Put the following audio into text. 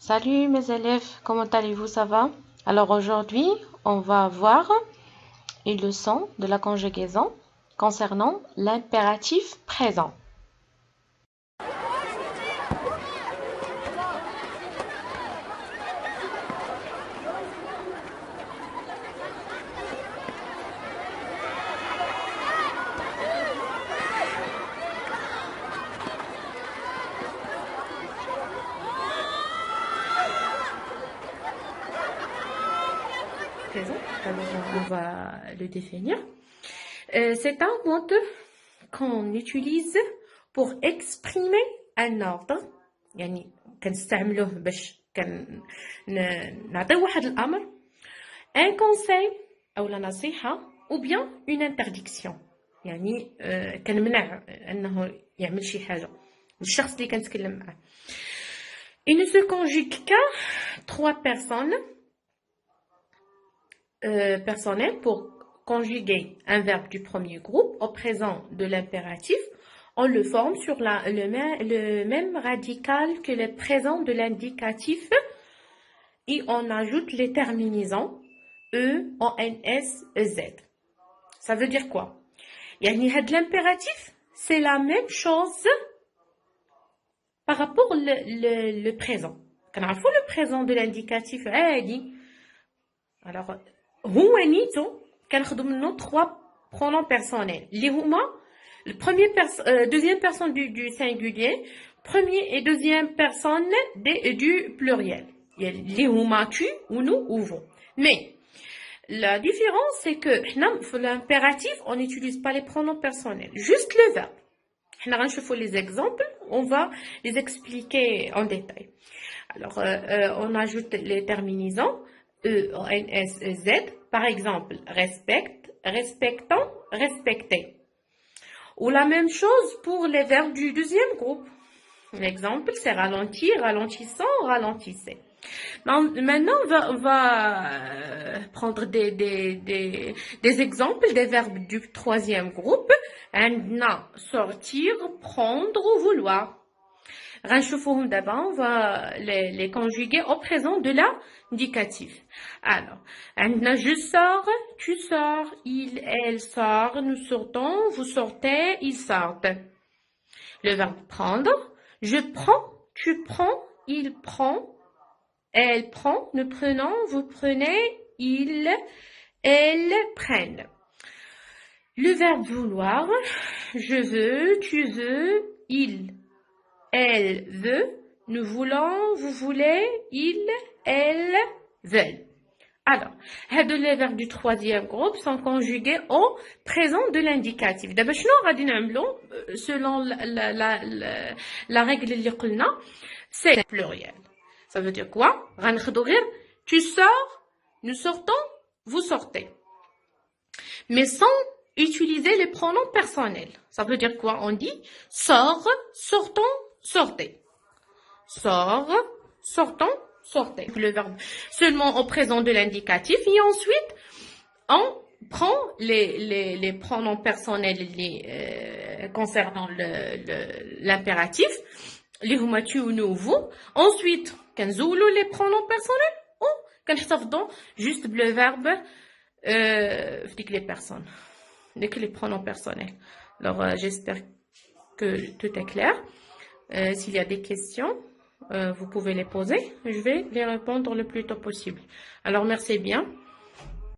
Salut mes élèves, comment allez-vous, ça va? Alors aujourd'hui, on va voir une leçon de la conjugaison concernant l'impératif présent. Présent, alors on va le définir. C'est un mode qu'on utilise pour exprimer un ordre. يعني كنستعملوه باش نعطيو واحد الامر un conseil او لا نصيحه ou bien une interdiction. يعني كنمنع انه يعمل شي حاجه للشخص اللي كنتكلم معاه. Il ne se conjugue qu'à 3 personnes personnelles pour conjuguer un verbe du premier groupe au présent de l'impératif. On le forme sur le même radical que le présent de l'indicatif et on ajoute les terminaisons E, O, N, S, E, Z. Ça veut dire quoi? يعني هاد l'impératif, c'est la même chose par rapport le présent. كنعرفوا le présent de l'indicatif عادي. Alors هو نيتو كناخدو منه 3 pronoms personnels اللي هما le premier deuxième personne du singulier, premier et deuxième personne du pluriel. اللي هما tu ou nous ou vous. Mais la différence c'est que pour l'impératif, on n'utilise pas les pronoms personnels, juste le verbe. حنا غنشوفوا les exemples, on va les expliquer en détail. Alors on ajoute les terminaisons E, O, N, S, E, Z. Par exemple, respecte, respectant, respecter. Ou la même chose pour les verbes du deuxième groupe. L'exemple, c'est ralentir, ralentissant, ralentissez. Maintenant, on va prendre des exemples des verbes du troisième groupe. عندنا sortir, prendre ou vouloir. D'abord, on va les conjuguer au présent de l'indicatif. Alors, je sors, tu sors, il, elle sort, nous sortons, vous sortez, ils sortent. Le verbe prendre, je prends, tu prends, il prend, elle prend, nous prenons, vous prenez, ils, elles prennent. Le verbe vouloir, je veux, tu veux, il, elle veut, nous voulons, vous voulez, ils, elles veulent. Alors, les verbes du troisième groupe sont conjugués au présent de l'indicatif. D'abord, selon la règle اللي قلنا, c'est pluriel. Ça veut dire quoi? Tu sors, nous sortons, vous sortez. Mais sans utiliser les pronoms personnels. Ça veut dire quoi? On dit sort, sortons, sortez. Sort, sortons, sortez. Le verbe seulement au présent de l'indicatif. Et ensuite, on prend les pronoms personnels concernant l'impératif. Les huma tu ou nous vous. Ensuite, كنزولوا les pronoms personnels ou كنحتفظوا juste le verbe les personnes. Les pronoms personnels. Alors, j'espère que tout est clair. S'il y a des questions, vous pouvez les poser. Je vais les répondre le plus tôt possible. Alors, merci bien.